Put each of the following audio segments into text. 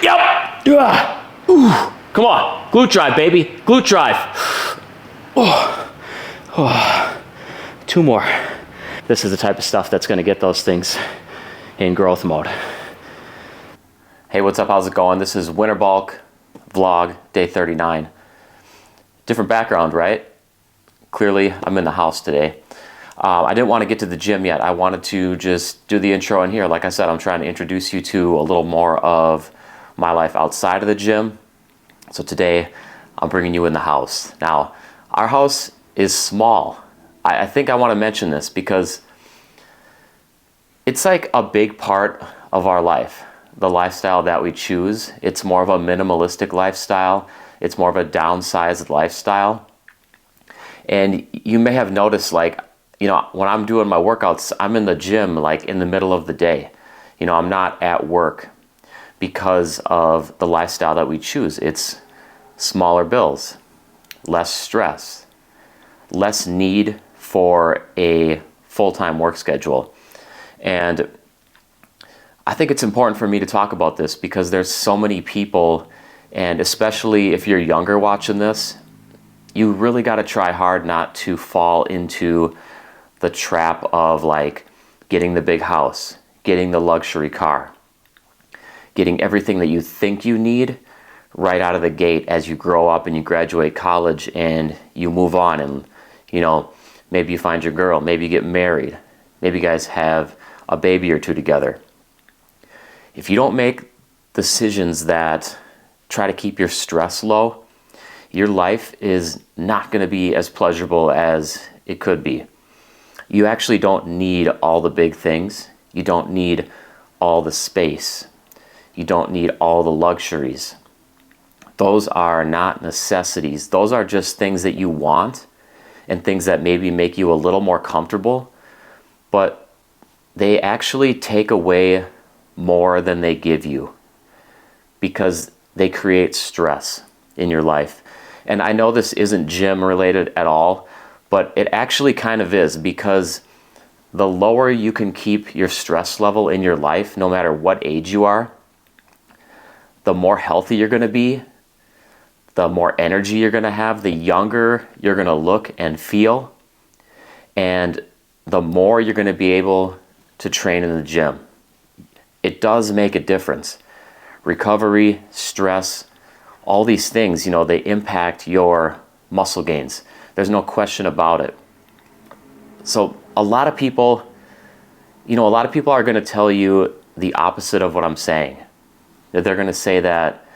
Yep. Ooh. Come on. Glute drive, baby. Glute drive. Oh. Oh. 2 more. This is the type of stuff that's going to get those things in growth mode. Hey, what's up? How's it going? This is Winter Bulk Vlog, day 39. Different background, right? Clearly, I'm in the house today. I didn't want to get to the gym yet. I wanted to just do the intro in here. Like I said, I'm trying to introduce you to a little more of my life outside of the gym. So today, I'm bringing you in the house. Now, our house is small. I think I want to mention this because it's like a big part of our life, the lifestyle that we choose. It's more of a minimalistic lifestyle. It's more of a downsized lifestyle. And you may have noticed, like, you know, when I'm doing my workouts, I'm in the gym like in the middle of the day. You know, I'm not at work because of the lifestyle that we choose. It's smaller bills, less stress, less need for a full-time work schedule. And I think it's important for me to talk about this because there's so many people, and especially if you're younger watching this, you really got to try hard not to fall into the trap of like getting the big house, getting the luxury car, getting everything that you think you need right out of the gate as you grow up and you graduate college and you move on, and you know, maybe you find your girl, maybe you get married, maybe you guys have a baby or two together. If you don't make decisions that try to keep your stress low, your life is not going to be as pleasurable as it could be. You actually don't need all the big things. You don't need all the space. You don't need all the luxuries. Those are not necessities. Those are just things that you want and things that maybe make you a little more comfortable, but they actually take away more than they give you because they create stress in your life. And I know this isn't gym related at all, but it actually kind of is, because the lower you can keep your stress level in your life, no matter what age you are, the more healthy you're going to be, the more energy you're going to have, the younger you're going to look and feel, and the more you're going to be able to train in the gym. It does make a difference. Recovery, stress, all these things, you know, they impact your muscle gains. There's no question about it. So a lot of people are going to tell you the opposite of what I'm saying. That they're going to say that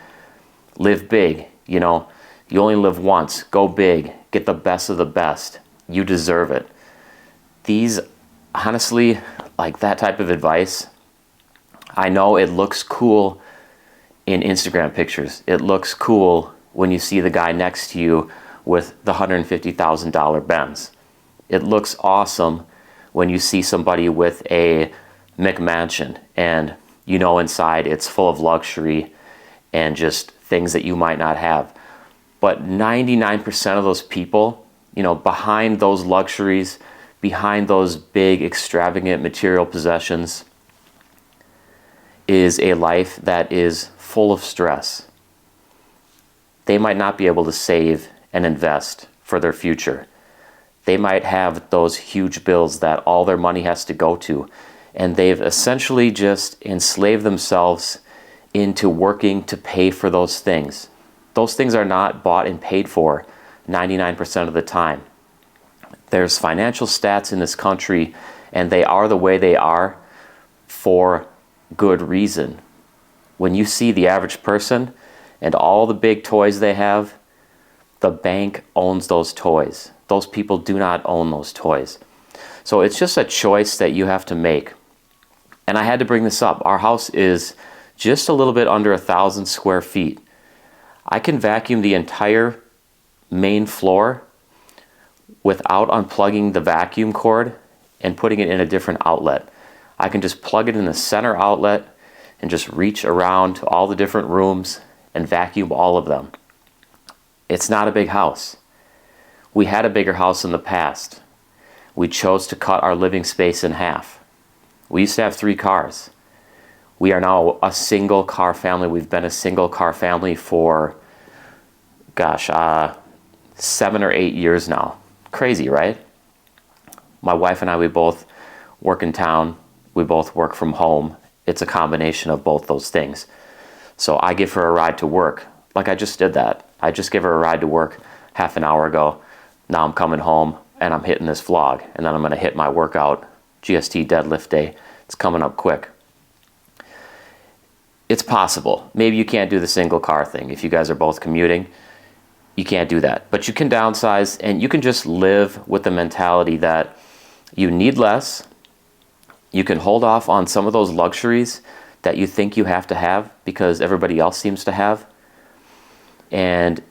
live big, you know, you only live once, go big, get the best of the best, you deserve it. These, honestly, like that type of advice, I know it looks cool in Instagram pictures. It looks cool when you see the guy next to you with the $150,000 Benz. It looks awesome when you see somebody with a McMansion and you know inside it's full of luxury and just things that you might not have. But 99% of those people, you know, behind those luxuries, behind those big extravagant material possessions, is a life that is full of stress. They might not be able to save and invest for their future. They might have those huge bills that all their money has to go to, and they've essentially just enslaved themselves into working to pay for those things. Those things are not bought and paid for 99% of the time. There's financial stats in this country, and they are the way they are for good reason. When you see the average person and all the big toys they have, the bank owns those toys. Those people do not own those toys. So it's just a choice that you have to make. And I had to bring this up. Our house is just a little bit under 1,000 square feet. I can vacuum the entire main floor without unplugging the vacuum cord and putting it in a different outlet. I can just plug it in the center outlet and just reach around to all the different rooms and vacuum all of them. It's not a big house. We had a bigger house in the past. We chose to cut our living space in half. We used to have 3 cars. We are now a single car family. We've been a single car family for, gosh, 7 or 8 years now. Crazy, right? My wife and I, we both work in town. We both work from home. It's a combination of both those things. So I give her a ride to work. Like I just did that. I just gave her a ride to work half an hour ago. Now I'm coming home and I'm hitting this vlog. And then I'm going to hit my workout, GST deadlift day. It's coming up quick. It's possible. Maybe you can't do the single car thing. If you guys are both commuting, you can't do that. But you can downsize, and you can just live with the mentality that you need less. You can hold off on some of those luxuries that you think you have to have because everybody else seems to have. And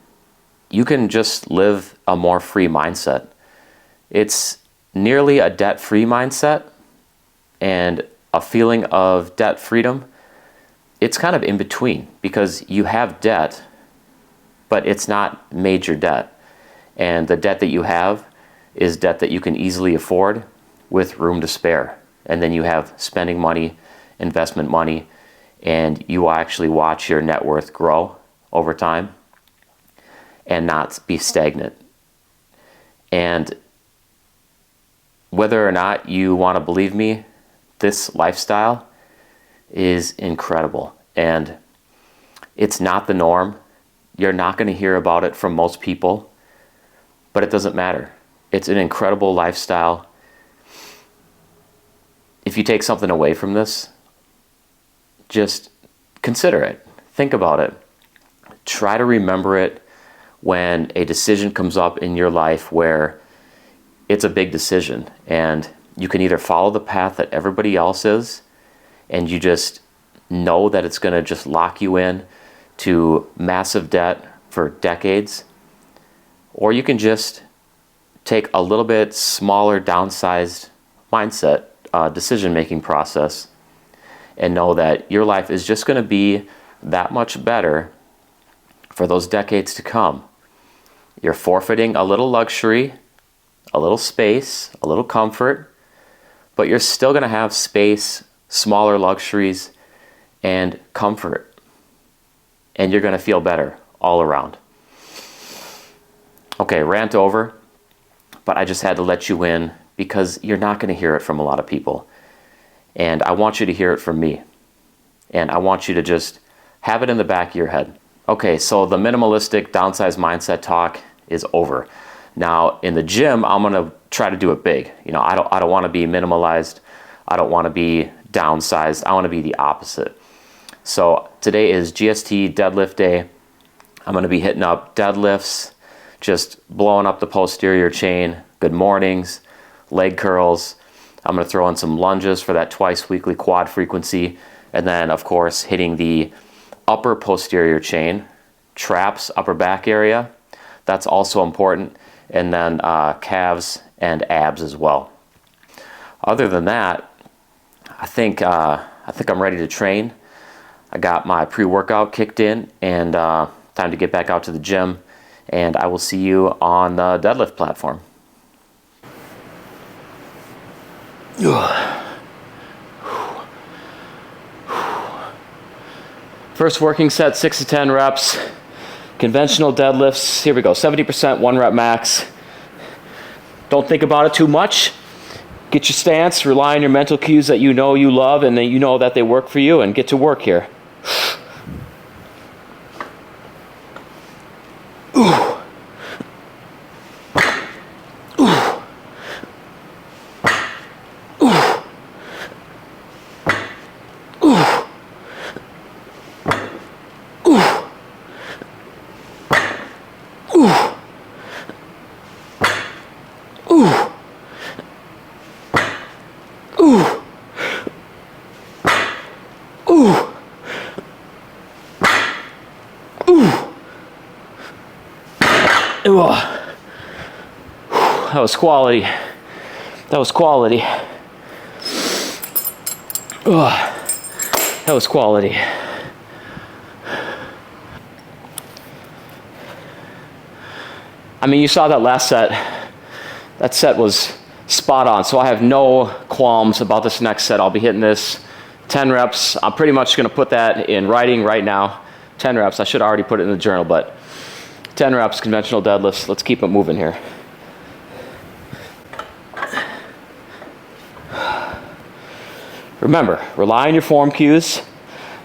you can just live a more free mindset. It's nearly a debt-free mindset, and a feeling of debt freedom. It's kind of in between because you have debt, but it's not major debt. And the debt that you have is debt that you can easily afford with room to spare. And then you have spending money, investment money, and you will actually watch your net worth grow over time and not be stagnant. And whether or not you want to believe me, this lifestyle is incredible. And it's not the norm. You're not going to hear about it from most people, but it doesn't matter. It's an incredible lifestyle. If you take something away from this, just consider it. Think about it. Try to remember it when a decision comes up in your life where it's a big decision and you can either follow the path that everybody else is and you just know that it's going to just lock you in to massive debt for decades, or you can just take a little bit smaller, downsized mindset, decision-making process, and know that your life is just going to be that much better for those decades to come. You're forfeiting a little luxury, a little space, a little comfort, but you're still going to have space, smaller luxuries, and comfort. And you're going to feel better all around. Okay, rant over, but I just had to let you in because you're not going to hear it from a lot of people. And I want you to hear it from me. And I want you to just have it in the back of your head. Okay, so the minimalistic downsized mindset talk is over. Now in the gym, I'm going to try to do it big. You know, I don't want to be minimalized. I don't want to be downsized. I want to be the opposite. So today is GST deadlift day. I'm going to be hitting up deadlifts, just blowing up the posterior chain, good mornings, leg curls. I'm going to throw in some lunges for that twice weekly quad frequency. And then of course, hitting the upper posterior chain, traps, upper back area. That's also important. And then calves and abs as well. Other than that, I think I'm ready to train. I got my pre-workout kicked in, and time to get back out to the gym. And I will see you on the deadlift platform. First working set, 6 to 10 reps. Conventional deadlifts. Here we go. 70%, 1 rep max. Don't think about it too much. Get your stance, rely on your mental cues that you know you love and that you know that they work for you, and get to work here. That was quality. That was quality. That was quality. I mean, you saw that last set. That set was spot on, so I have no qualms about this next set. I'll be hitting this 10 reps. I'm pretty much gonna put that in writing right now. 10 reps, I should already put it in the journal, but 10 reps, conventional deadlifts. Let's keep it moving here. Remember, rely on your form cues.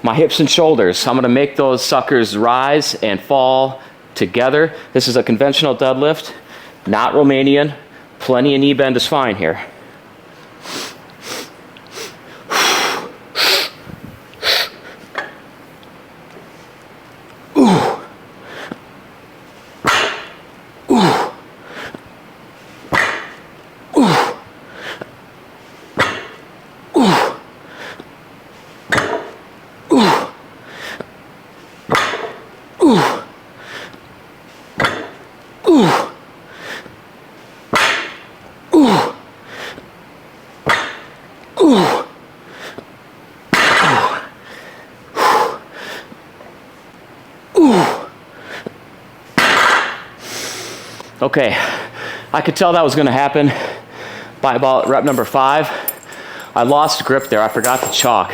My hips and shoulders, I'm gonna make those suckers rise and fall together. This is a conventional deadlift, not Romanian. Plenty of knee bend is fine here. Okay, I could tell that was gonna happen by about rep number 5. I lost grip there, I forgot to chalk.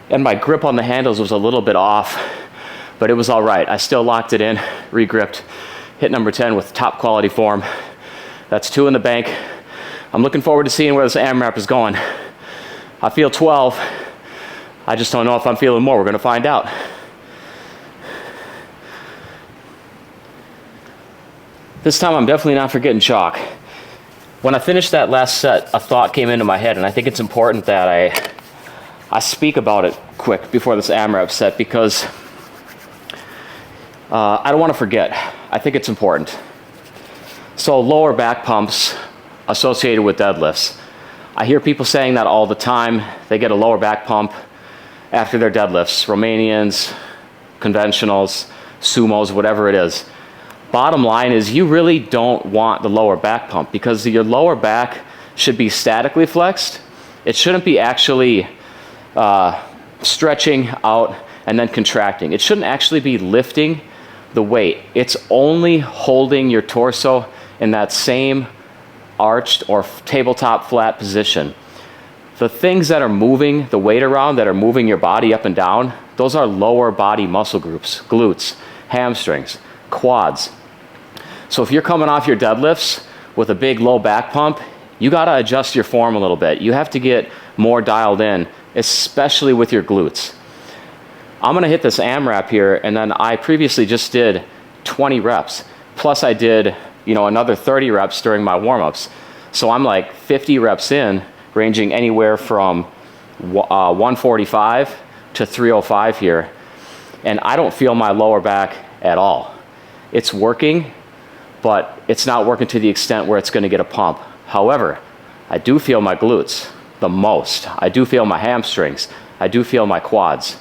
And my grip on the handles was a little bit off, but it was all right. I still locked it in, re-gripped, hit number 10 with top quality form. That's 2 in the bank. I'm looking forward to seeing where this AMRAP is going. I feel 12. I just don't know if I'm feeling more. We're gonna find out. This time I'm definitely not forgetting chalk. When I finished that last set, a thought came into my head, and I think it's important that I speak about it quick before this AMRAP set, because I don't want to forget. I think it's important. So lower back pumps associated with deadlifts. I hear people saying that all the time. They get a lower back pump after their deadlifts. Romanians, conventionals, sumos, whatever it is. Bottom line is you really don't want the lower back pump, because your lower back should be statically flexed. It shouldn't be actually stretching out and then contracting. It shouldn't actually be lifting the weight. It's only holding your torso in that same arched or tabletop flat position. The things that are moving the weight around, that are moving your body up and down, those are lower body muscle groups, glutes, hamstrings, quads. So if you're coming off your deadlifts with a big low back pump, you gotta adjust your form a little bit. You have to get more dialed in, especially with your glutes. I'm gonna hit this AMRAP here, and then I previously just did 20 reps. Plus I did, another 30 reps during my warm-ups. So I'm like 50 reps in, ranging anywhere from 145 to 305 here. And I don't feel my lower back at all. It's working, but it's not working to the extent where it's gonna get a pump. However, I do feel my glutes the most. I do feel my hamstrings. I do feel my quads.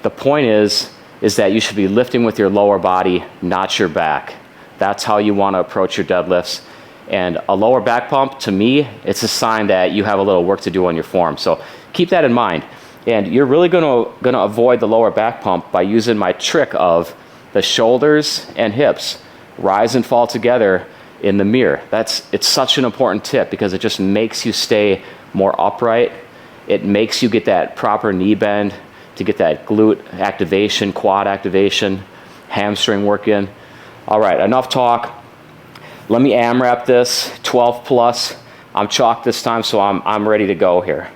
The point is that you should be lifting with your lower body, not your back. That's how you wanna approach your deadlifts. And a lower back pump, to me, it's a sign that you have a little work to do on your form. So keep that in mind. And you're really gonna avoid the lower back pump by using my trick of the shoulders and hips rise and fall together in the mirror. It's such an important tip, because it just makes you stay more upright. It makes you get that proper knee bend to get that glute activation, quad activation, hamstring work in. All right, enough talk. Let me AMRAP this, 12 plus. I'm chalked this time, so I'm ready to go here.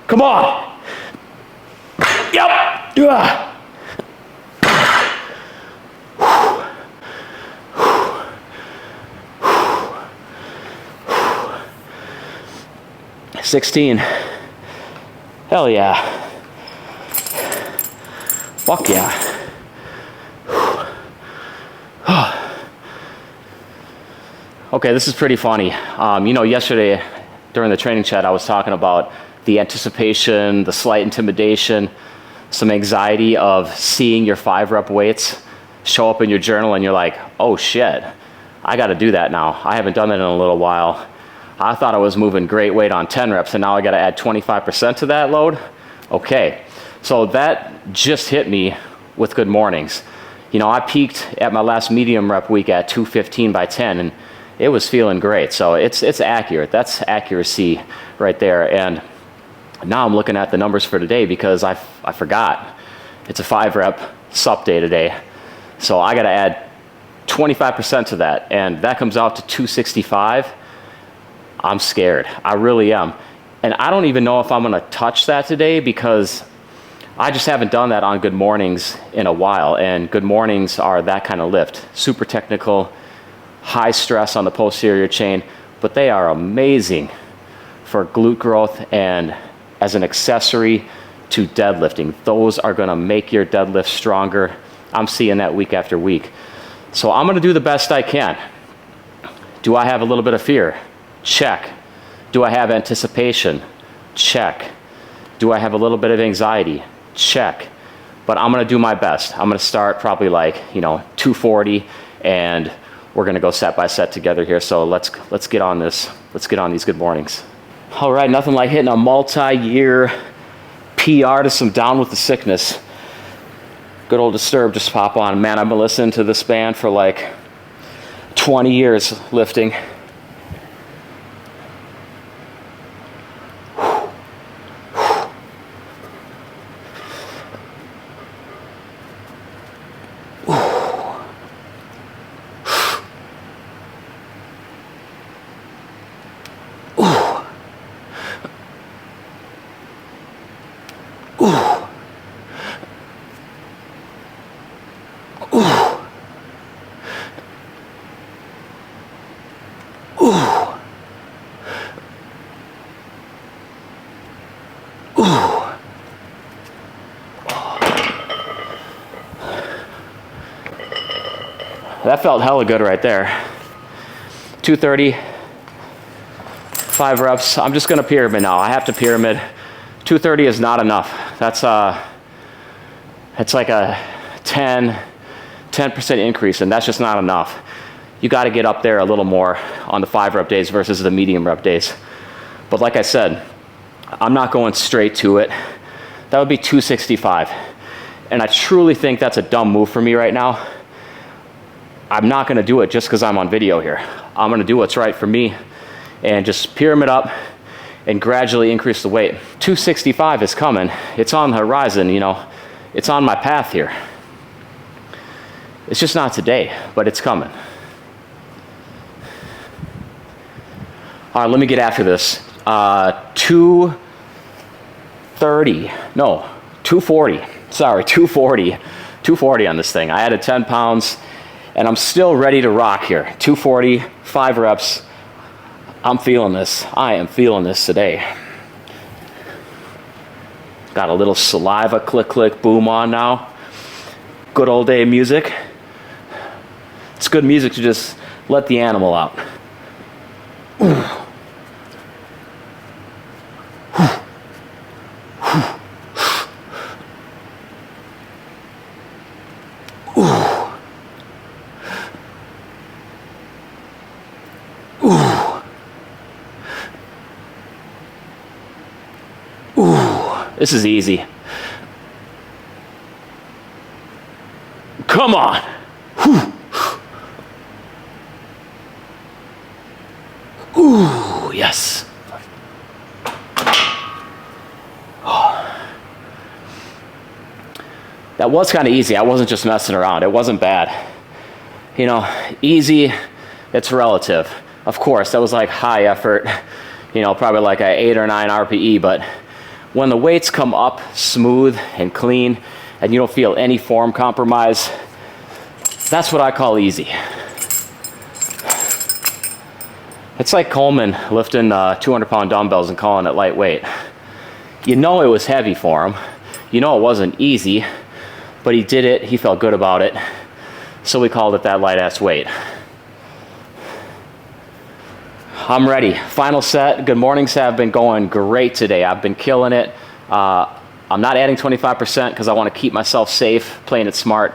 Come on. Yep. 16. Hell yeah. Fuck yeah. Okay, this is pretty funny. You know, yesterday during the training chat, I was talking about the anticipation, the slight intimidation, some anxiety of seeing your 5-rep weights show up in your journal and you're like, oh shit, I gotta do that now. I haven't done that in a little while. I thought I was moving great weight on 10 reps and now I gotta add 25% to that load? Okay, so that just hit me with good mornings. You know, I peaked at my last medium rep week at 215 by 10 and it was feeling great. So it's accurate. That's accuracy right there. And now I'm looking at the numbers for today because I forgot. It's a 5-rep sup day today. So I gotta add 25% to that. And that comes out to 265. I'm scared. I really am. And I don't even know if I'm gonna touch that today because I just haven't done that on good mornings in a while. And good mornings are that kind of lift. Super technical, high stress on the posterior chain, but they are amazing for glute growth and as an accessory to deadlifting. Those are gonna make your deadlift stronger. I'm seeing that week after week. So I'm gonna do the best I can. Do I have a little bit of fear? Check. Do I have anticipation? Check. Do I have a little bit of anxiety? Check. But I'm gonna do my best. I'm gonna start probably like, you know, 240 and we're gonna go set by set together here. So let's get on this. Let's get on these good mornings. All right, nothing like hitting a multi-year PR to some Down with the Sickness. Good old Disturb just pop on. Man, I've been listening to this band for like 20 years lifting. That felt hella good right there. 230, 5 reps. I'm just gonna pyramid now. I have to pyramid. 230 is not enough. That's it's like a 10% increase, and that's just not enough. You gotta get up there a little more on the 5-rep days versus the medium rep days. But like I said, I'm not going straight to it. That would be 265. And I truly think that's a dumb move for me right now. I'm not gonna do it just because I'm on video here. I'm gonna do what's right for me and just pyramid up and gradually increase the weight. 265 is coming. It's on the horizon, you know. It's on my path here. It's just not today, but it's coming. All right, let me get after this. 230, no, 240. Sorry, 240. 240 on this thing. I added 10 pounds. And I'm still ready to rock here. 240, 5 reps. I'm feeling this. I am feeling this today. Got a little saliva click, click, boom on now. Good old day music. It's good music to just let the animal out. This is easy. Come on. Ooh, yes. That was kind of easy. I wasn't just messing around. It wasn't bad. You know, easy, it's relative. Of course, that was like high effort, you know, probably like a 8 or 9 RPE, but when the weights come up smooth and clean and you don't feel any form compromise, that's what I call easy. It's like Coleman lifting 200-pound dumbbells and calling it lightweight. You know it was heavy for him. You know it wasn't easy, but he did it. He felt good about it. So we called it that light-ass weight. I'm ready. Final set. Good mornings have been going great today. I've been killing it. I'm not adding 25% because I want to keep myself safe, playing it smart.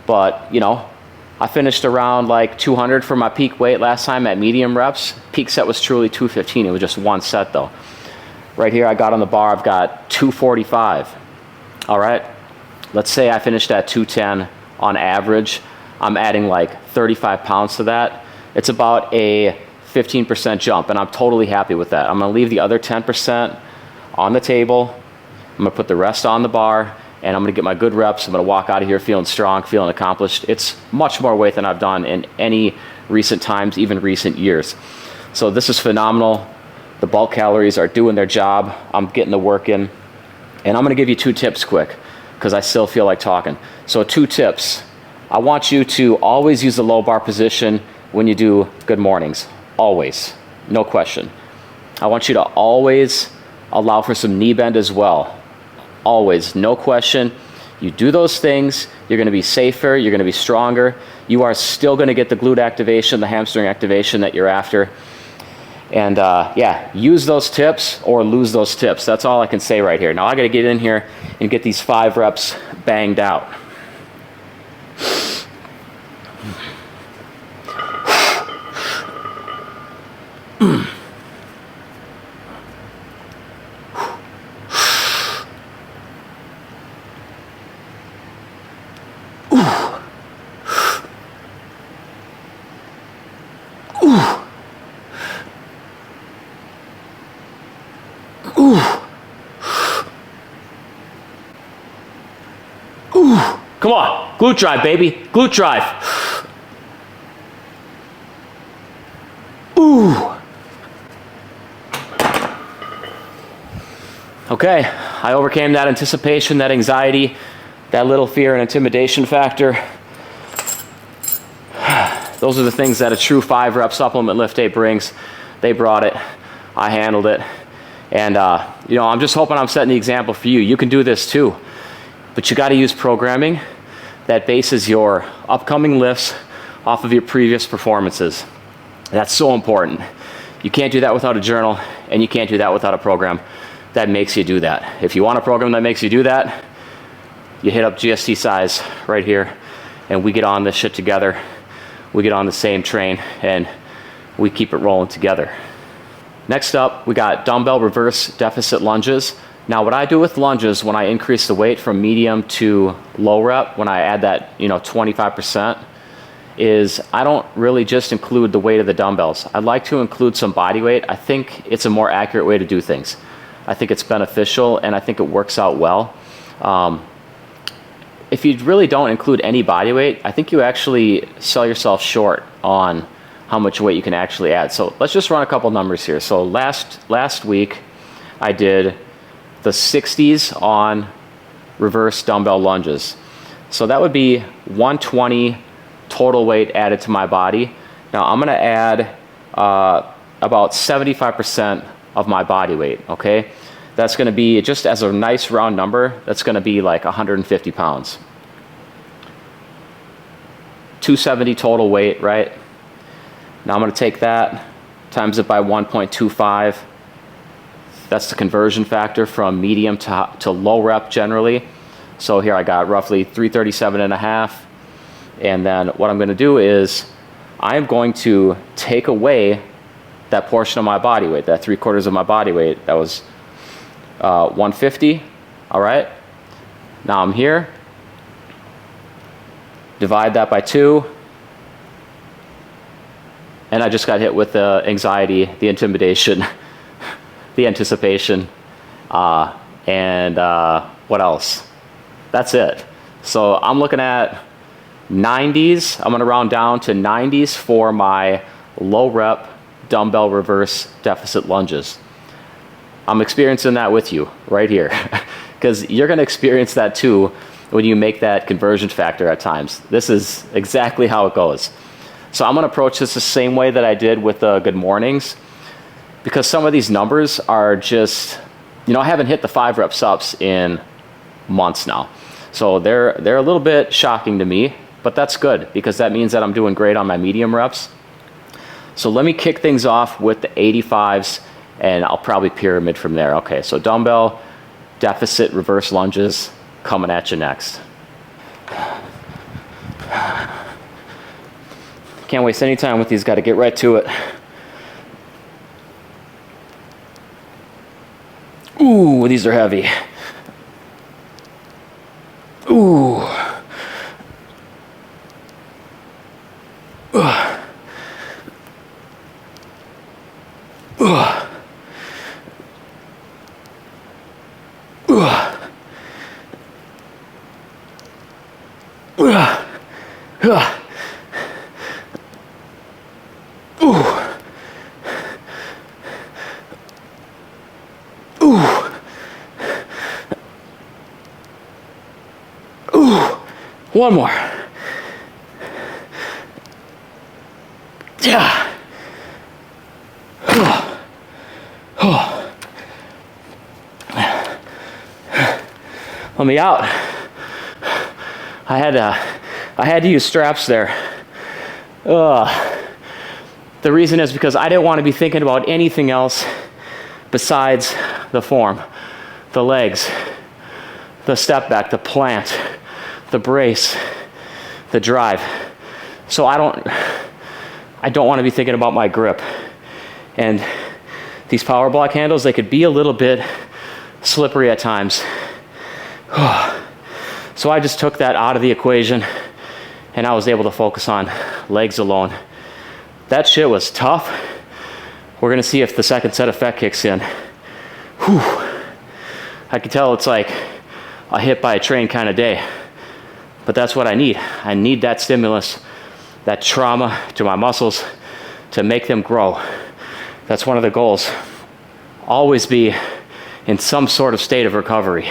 But, you know, I finished around like 200 for my peak weight last time at medium reps. Peak set was truly 215. It was just one set though. Right here I got on the bar, I've got 245. All right, let's say I finished at 210 on average. I'm adding like 35 pounds to that. It's about a 15% jump, and I'm totally happy with that. I'm gonna leave the other 10% on the table. I'm gonna put the rest on the bar, and I'm gonna get my good reps. I'm gonna walk out of here feeling strong, feeling accomplished. It's much more weight than I've done in any recent times, even recent years. So this is phenomenal. The bulk calories are doing their job. I'm getting the work in. And I'm gonna give you 2 tips quick, because I still feel like talking. So 2 tips. I want you to always use the low bar position when you do good mornings. Always, no question. I want you to always allow for some knee bend as well. Always, no question. You do those things, you're gonna be safer, you're gonna be stronger. You are still gonna get the glute activation, the hamstring activation that you're after. And yeah, use those tips or lose those tips. That's all I can say right here. Now I gotta get in here and get these 5 reps banged out. Come on, glute drive, baby, glute drive. Ooh. Okay, I overcame that anticipation, that anxiety, that little fear and intimidation factor. Those are the things that a true 5 rep supplement lift day brings. They brought it, I handled it. And you know, I'm just hoping I'm setting the example for you. You can do this too. But you gotta use programming that bases your upcoming lifts off of your previous performances. That's so important. You can't do that without a journal, and you can't do that without a program that makes you do that. If you want a program that makes you do that, you hit up GST SIZE right here, and we get on this shit together. We get on the same train, and we keep it rolling together. Next up, we got dumbbell reverse deficit lunges. Now what I do with lunges when I increase the weight from medium to low rep, when I add that 25%, is I don't really just include the weight of the dumbbells. I like to include some body weight. I think it's a more accurate way to do things. I think it's beneficial, and I think it works out well. If you really don't include any body weight, I think you actually sell yourself short on how much weight you can actually add. So let's just run a couple numbers here. So last week I did the 60s on reverse dumbbell lunges. So that would be 120 total weight added to my body. Now I'm gonna add about 75% of my body weight, okay? That's gonna be, just as a nice round number, that's gonna be like 150 pounds. 270 total weight, right? Now I'm gonna take that, times it by 1.25. That's the conversion factor from medium to low rep generally. So here I got roughly 337.5. And then what I'm gonna do is I'm going to take away that portion of my body weight, that 3/4 of my body weight. That was 150, all right? Now I'm here, divide that by 2, and I just got hit with the anxiety, the intimidation, the anticipation, and what else? That's it. So I'm looking at 90s. I'm gonna round down to 90s for my low rep dumbbell reverse deficit lunges. I'm experiencing that with you right here, because you're gonna experience that too when you make that conversion factor at times. This is exactly how it goes. So I'm gonna approach this the same way that I did with the good mornings, because some of these numbers are just, you know, I haven't hit the 5 reps ups in months now. So they're a little bit shocking to me, but that's good because that means that I'm doing great on my medium reps. So let me kick things off with the 85s and I'll probably pyramid from there. Okay, so dumbbell, deficit reverse lunges coming at you next. Can't waste any time with these, got to get right to it. Ooh, these are heavy. Ooh. One more. Yeah. Let me out. I had to use straps there. The reason is because I didn't want to be thinking about anything else besides the form, the legs, the step back, the plant, the brace, the drive. So I don't want to be thinking about my grip. And these power block handles, they could be a little bit slippery at times. So I just took that out of the equation and I was able to focus on legs alone. That shit was tough. We're gonna see if the second set effect kicks in. Whew. I can tell it's like a hit by a train kind of day, but that's what I need. I need that stimulus, that trauma to my muscles to make them grow. That's one of the goals. Always be in some sort of state of recovery.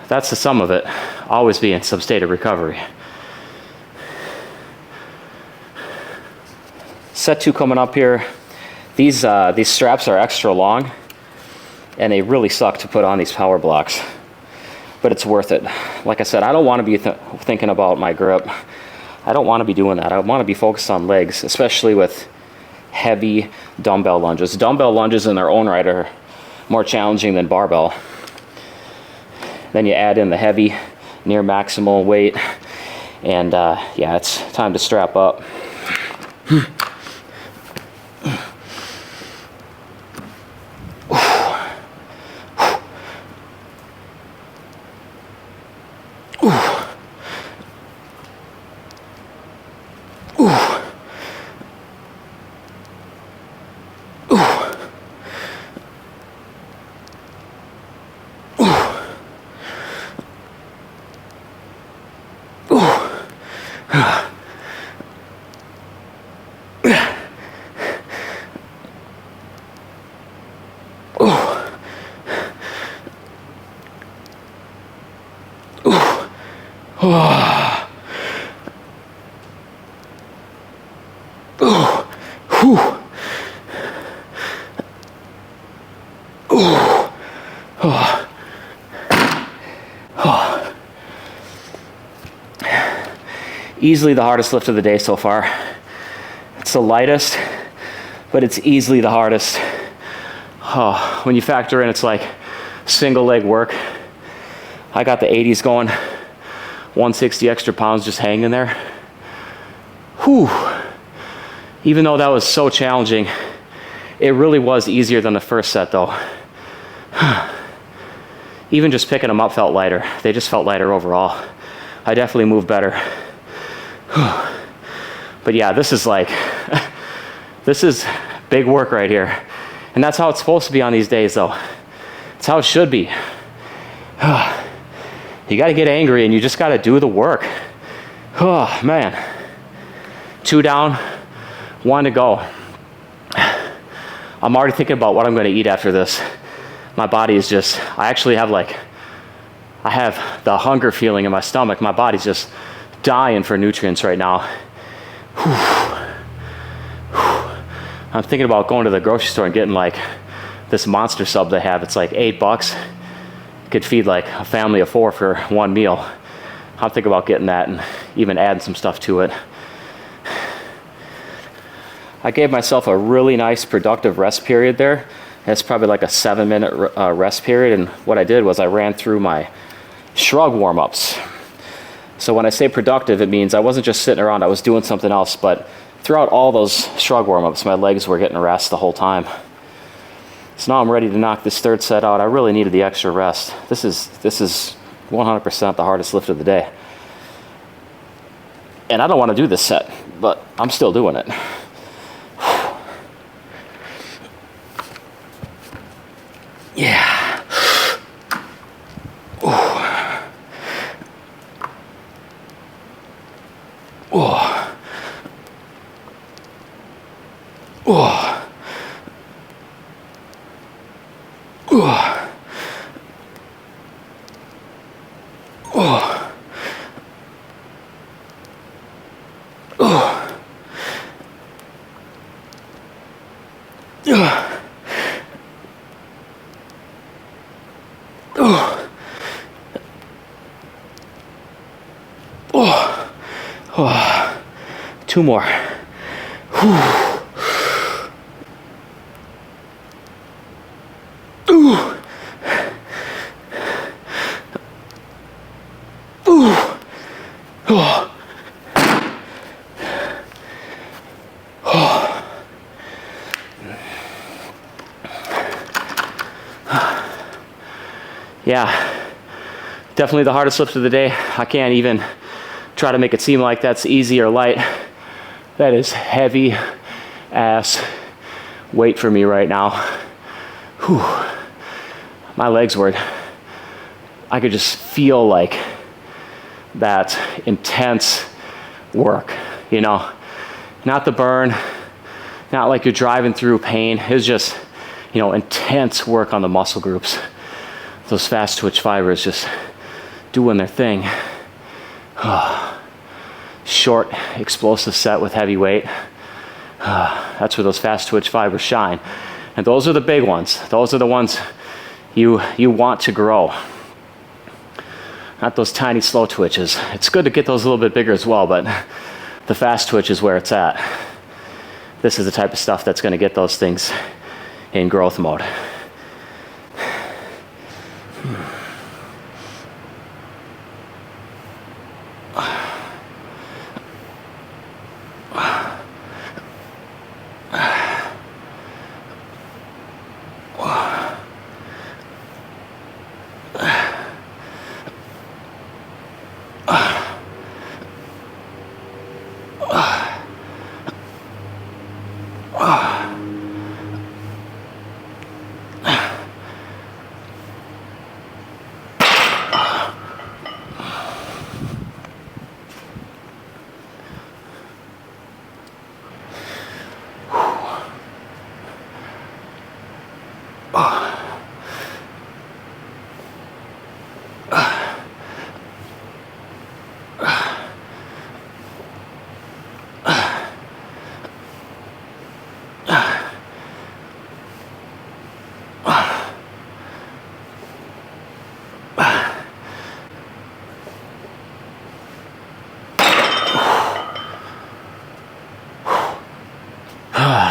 That's the sum of it. Always be in some state of recovery. Set 2 coming up here. These straps are extra long and they really suck to put on these power blocks, but it's worth it. Like I said, I don't want to be thinking about my grip. I don't want to be doing that. I want to be focused on legs, especially with heavy dumbbell lunges. Dumbbell lunges in their own right are more challenging than barbell. Then you add in the heavy, near maximal weight, and yeah, it's time to strap up. Easily the hardest lift of the day so far. It's the lightest, but it's easily the hardest. Oh, when you factor in it's like single leg work. I got the 80s going, 160 extra pounds just hanging there. Whew. Even though that was so challenging, it really was easier than the first set though. Even just picking them up felt lighter. They just felt lighter overall. I definitely moved better. But yeah, this is like, this is big work right here. And that's how it's supposed to be on these days though. It's how it should be. You gotta get angry and you just gotta do the work. Oh man. 2 down, 1 to go. I'm already thinking about what I'm gonna eat after this. My body is just, I actually have like I have the hunger feeling in my stomach. My body's just dying for nutrients right now. I'm thinking about going to the grocery store and getting like this monster sub they have. It's like $8. It could feed like a family of 4 for one meal. I'm thinking about getting that and even adding some stuff to it. I gave myself a really nice productive rest period there. It's probably like a 7-minute rest period, and what I did was I ran through my shrug warm-ups. So when I say productive, it means I wasn't just sitting around, I was doing something else, but throughout all those shrug warm-ups, my legs were getting rest the whole time. So now I'm ready to knock this third set out. I really needed the extra rest. This is 100% the hardest lift of the day. And I don't want to do this set, but I'm still doing it. Yeah. Oh. Oh. Oh. Oh. Oh. Oh. Oh. Oh. Oh. Oh. 2 more. Whew. Ooh. Ooh. Oh. Oh. Yeah, definitely the hardest lift of the day. I can't even try to make it seem like that's easy or light. That is heavy ass weight for me right now. Whew. My legs were, I could just feel like that intense work, you know, not the burn, not like you're driving through pain. It was just, you know, intense work on the muscle groups. Those fast twitch fibers just doing their thing. Short, explosive set with heavy weight. That's where those fast twitch fibers shine. And those are the big ones. Those are the ones you want to grow. Not those tiny slow twitches. It's good to get those a little bit bigger as well, but the fast twitch is where it's at. This is the type of stuff that's going to get those things in growth mode.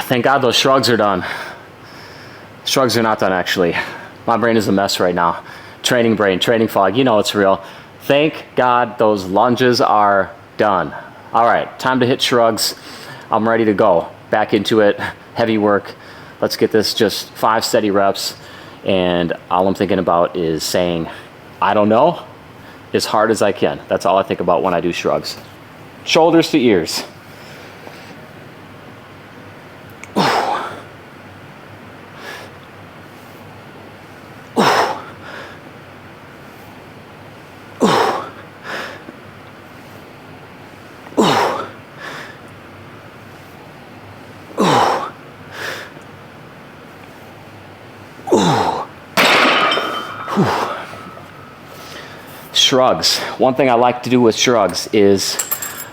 Thank God those shrugs are done. Shrugs are not done, actually. My brain is a mess right now. Training brain, training fog, you know it's real. Thank God those lunges are done. All right, time to hit shrugs. I'm ready to go. Back into it, heavy work. Let's get this just 5 steady reps. And all I'm thinking about is saying, I don't know, as hard as I can. That's all I think about when I do shrugs. Shoulders to ears. shrugs. One thing I like to do with shrugs is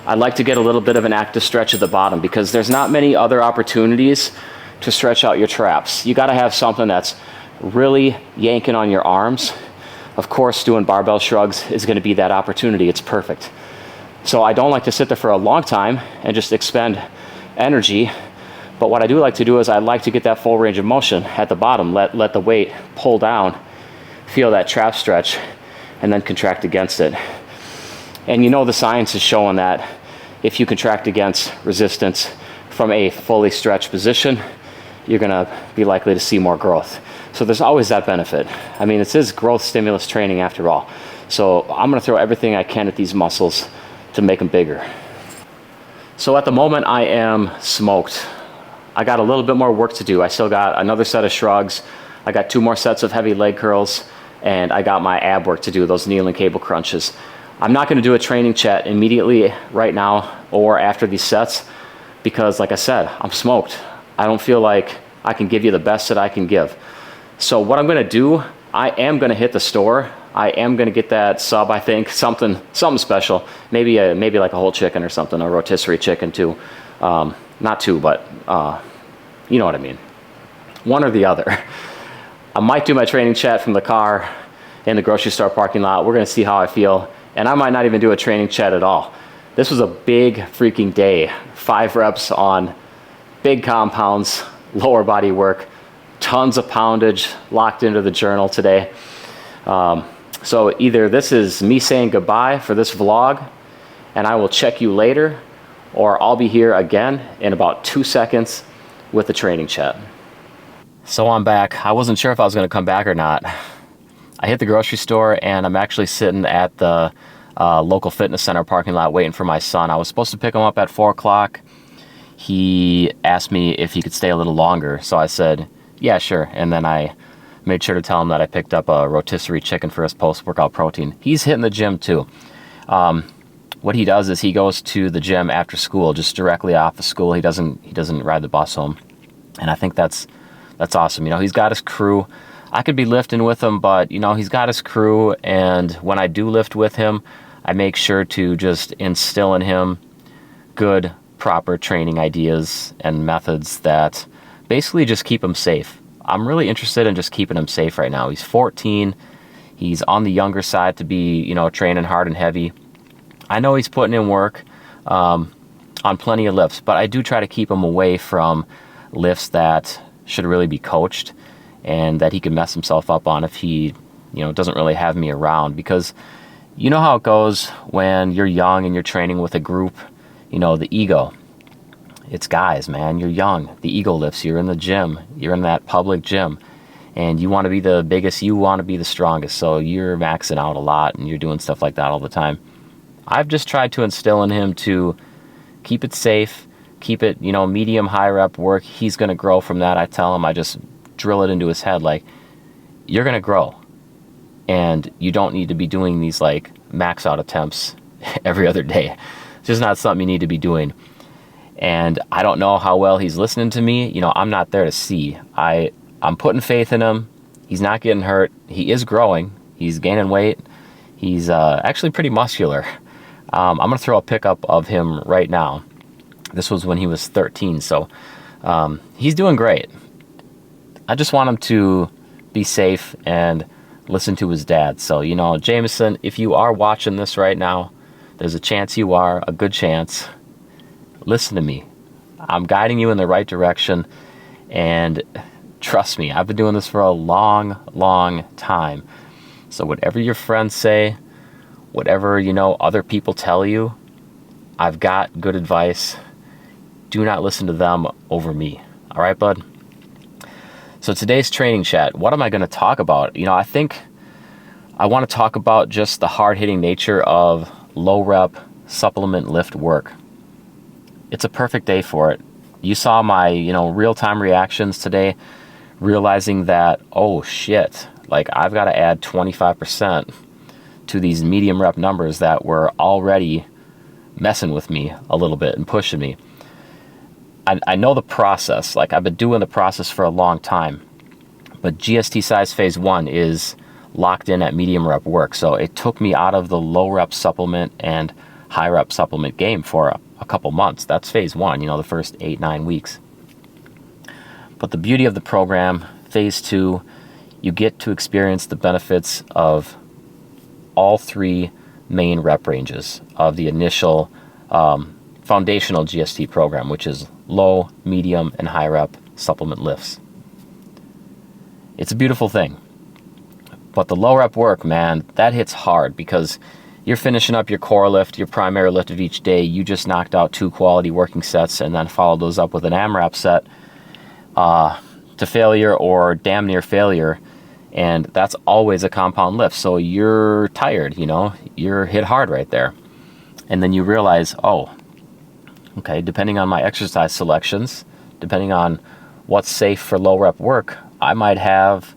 I like to get a little bit of an active stretch at the bottom because there's not many other opportunities to stretch out your traps. You gotta have something that's really yanking on your arms. Of course, doing barbell shrugs is gonna be that opportunity. It's perfect. So I don't like to sit there for a long time and just expend energy. But what I do like to do is I like to get that full range of motion at the bottom, let the weight pull down, feel that trap stretch, and then contract against it. And you know the science is showing that if you contract against resistance from a fully stretched position, you're gonna be likely to see more growth. So there's always that benefit. I mean, this is growth stimulus training after all. So I'm gonna throw everything I can at these muscles to make them bigger. So at the moment I am smoked. I got a little bit more work to do. I still got another set of shrugs. I got 2 more sets of heavy leg curls, and I got my ab work to do, those kneeling cable crunches. I'm not gonna do a training chat immediately right now or after these sets because like I said, I'm smoked. I don't feel like I can give you the best that I can give. So what I'm gonna do, I am gonna hit the store. I am gonna get that sub, I think, something special. Maybe like a whole chicken or something, a rotisserie chicken too. Not 2, but you know what I mean. One or the other. I might do my training chat from the car in the grocery store parking lot. We're gonna see how I feel. And I might not even do a training chat at all. This was a big freaking day. 5 reps on big compounds, lower body work, tons of poundage locked into the journal today. So either this is me saying goodbye for this vlog and I will check you later, or I'll be here again in about 2 seconds with the training chat. So I'm back. I wasn't sure if I was gonna come back or not. I hit the grocery store and I'm actually sitting at the local fitness center parking lot waiting for my son. I was supposed to pick him up at 4 o'clock. He asked me if he could stay a little longer. So I said, yeah, sure. And then I made sure to tell him that I picked up a rotisserie chicken for his post-workout protein. He's hitting the gym too. What he does is he goes to the gym after school, just directly off of school. He doesn't ride the bus home. And I think that's awesome. You know, he's got his crew. I could be lifting with him, but you know, he's got his crew. And when I do lift with him, I make sure to just instill in him good, proper training ideas and methods that basically just keep him safe. I'm really interested in just keeping him safe right now. He's 14. He's on the younger side to be, you know, training hard and heavy. I know he's putting in work on plenty of lifts, but I do try to keep him away from lifts that should really be coached and that he can mess himself up on if he, you know, doesn't really have me around. Because you know how it goes when you're young and you're training with a group, you know, the ego. It's guys, man, you're young. The ego lifts, you're in the gym, you're in that public gym, and you want to be the biggest, you want to be the strongest, so you're maxing out a lot and you're doing stuff like that all the time. I've just tried to instill in him to keep it safe, keep it, you know, medium, high rep work. He's going to grow from that. I tell him, I just drill it into his head, like, you're going to grow. And you don't need to be doing these, like, max out attempts every other day. It's just not something you need to be doing. And I don't know how well he's listening to me. You know, I'm not there to see. I'm putting faith in him. He's not getting hurt. He is growing. He's gaining weight. He's actually pretty muscular. I'm going to throw a pickup of him right now. This was when he was 13, so he's doing great. I just want him to be safe and listen to his dad. So, you know, Jameson, if you are watching this right now, there's a chance you are, a good chance. Listen to me. I'm guiding you in the right direction, and trust me, I've been doing this for a long, long time. So whatever your friends say, whatever, you know, other people tell you, I've got good advice. Do not listen to them over me. All right, bud? So today's training chat, what am I going to talk about? You know, I think I want to talk about just the hard-hitting nature of low-rep supplement lift work. It's a perfect day for it. You saw my, you know, real-time reactions today, realizing that, oh shit, like I've got to add 25% to these medium rep numbers that were already messing with me a little bit and pushing me. I know the process, like I've been doing the process for a long time, but GST SIZE Phase 1 is locked in at medium rep work. So it took me out of the low rep supplement and high rep supplement game for a couple months. That's phase one, you know, the first 8-9 weeks. But the beauty of the program, phase two, you get to experience the benefits of all three main rep ranges of the initial foundational GST program, which is low, medium, and high rep supplement lifts. It's a beautiful thing. But the low rep work, man, that hits hard because you're finishing up your core lift, your primary lift of each day. You just knocked out 2 quality working sets and then followed those up with an AMRAP set to failure or damn near failure. And that's always a compound lift. So you're tired, you know, you're hit hard right there. And then you realize, oh, okay, depending on my exercise selections, depending on what's safe for low rep work, I might have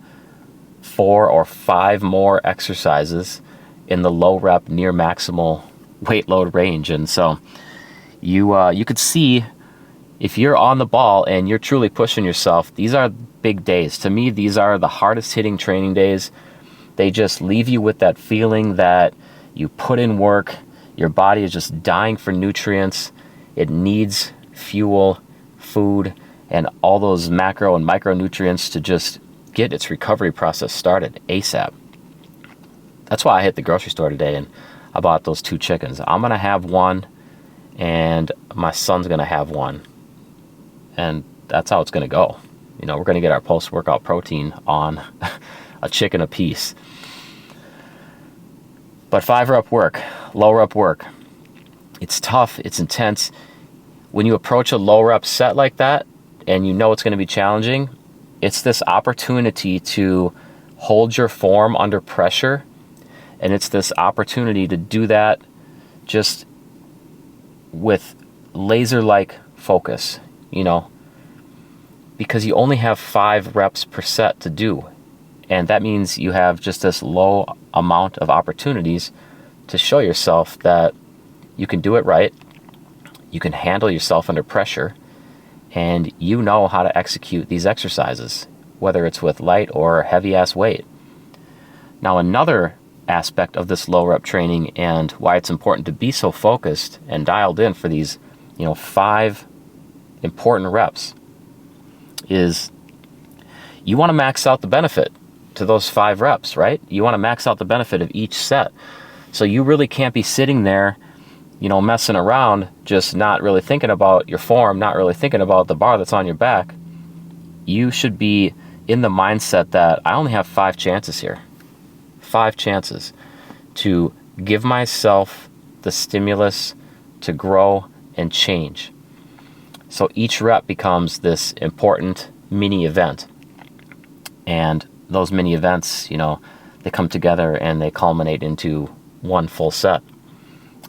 4 or 5 more exercises in the low rep near maximal weight load range. And so you could see if you're on the ball and you're truly pushing yourself, these are big days. To me, these are the hardest hitting training days. They just leave you with that feeling that you put in work, your body is just dying for nutrients, it needs fuel, food, and all those macro and micronutrients to just get its recovery process started ASAP. That's why I hit the grocery store today and I bought those 2 chickens. I'm going to have one and my son's going to have one. And that's how it's going to go. You know, we're going to get our post-workout protein on a chicken a piece. But 5 rep work, low rep work, it's tough, it's intense. When you approach a low rep set like that and you know it's going to be challenging, it's this opportunity to hold your form under pressure. And it's this opportunity to do that just with laser-like focus, you know, because you only have 5 reps per set to do. And that means you have just this low amount of opportunities to show yourself that you can do it right, you can handle yourself under pressure, and you know how to execute these exercises, whether it's with light or heavy-ass weight. Now, another aspect of this low rep training and why it's important to be so focused and dialed in for these, you know, 5 important reps is you want to max out the benefit to those 5 reps, right? You want to max out the benefit of each set. So you really can't be sitting there, you know, messing around, just not really thinking about your form, not really thinking about the bar that's on your back. You should be in the mindset that I only have 5 chances here. 5 chances to give myself the stimulus to grow and change. So each rep becomes this important mini event. And those mini events, you know, they come together and they culminate into one full set.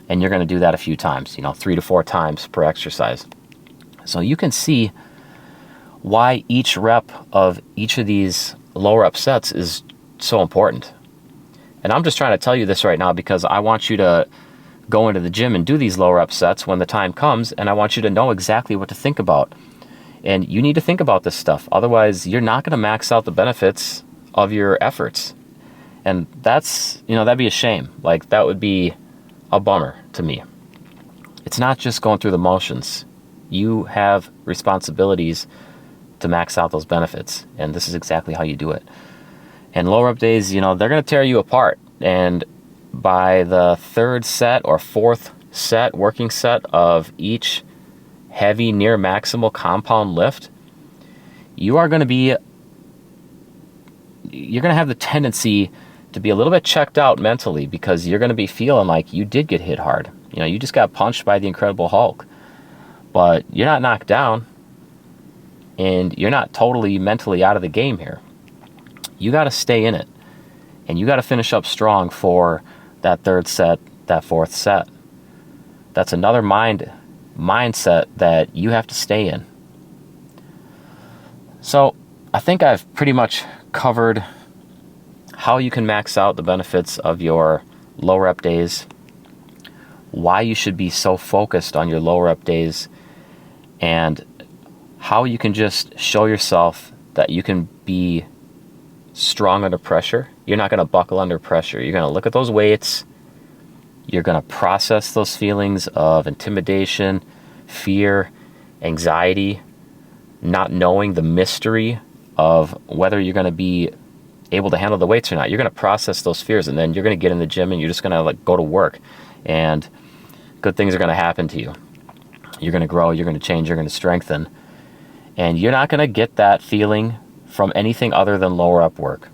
And you're going to do that a few times, you know, 3 to 4 times per exercise. So you can see why each rep of each of these low rep sets is so important. And I'm just trying to tell you this right now because I want you to go into the gym and do these low rep sets when the time comes, and I want you to know exactly what to think about. And you need to think about this stuff. Otherwise, you're not going to max out the benefits of your efforts. And that's, you know, that'd be a shame. Like, that would be a bummer to me. It's not just going through the motions. You have responsibilities to max out those benefits, and this is exactly how you do it. And low rep days, you know, they're going to tear you apart. And by the 3rd set or 4th set, working set of each heavy near maximal compound lift, you're going to have the tendency to be a little bit checked out mentally because you're going to be feeling like you did get hit hard. You know, you just got punched by the Incredible Hulk, but you're not knocked down and you're not totally mentally out of the game here. You got to stay in it, and you got to finish up strong for that 3rd set, that 4th set. That's another mindset that you have to stay in. So I think I've pretty much covered how you can max out the benefits of your low rep days, why you should be so focused on your low rep days, and how you can just show yourself that you can be strong under pressure You're not going to buckle under pressure. You're going to look at those weights. You're going to process those feelings of intimidation, fear, anxiety, not knowing the mystery of whether you're going to be able to handle the weights or not. You're going to process those fears, and then you're going to get in the gym and you're just going to like go to work, and good things are going to happen to you. You're going to grow, you're going to change, you're going to strengthen, and you're not going to get that feeling from anything other than lower up work.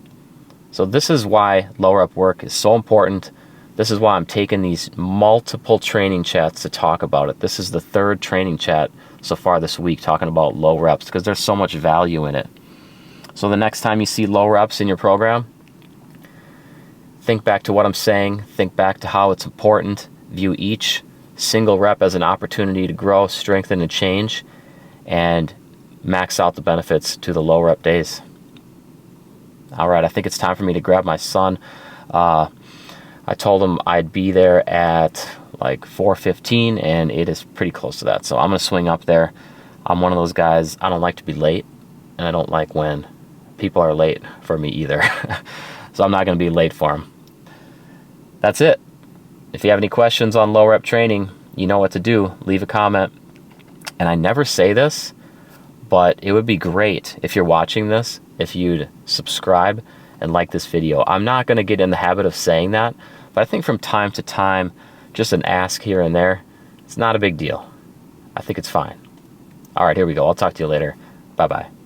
So this is why lower up work is so important. This is why I'm taking these multiple training chats to talk about it. This is the third training chat so far this week talking about low reps, because there's so much value in it. So the next time you see low reps in your program, think back to what I'm saying, think back to how it's important, view each single rep as an opportunity to grow, strengthen, and change, and max out the benefits to the low rep days. All right, I think it's time for me to grab my son. I told him I'd be there at like 4:15, and it is pretty close to that. So I'm going to swing up there. I'm one of those guys, I don't like to be late, and I don't like when people are late for me either. So I'm not going to be late for him. That's it. If you have any questions on low rep training, you know what to do. Leave a comment. And I never say this, but it would be great if you're watching this, if you'd subscribe and like this video. I'm not going to get in the habit of saying that, but I think from time to time, just an ask here and there, it's not a big deal. I think it's fine. All right, here we go. I'll talk to you later. Bye-bye.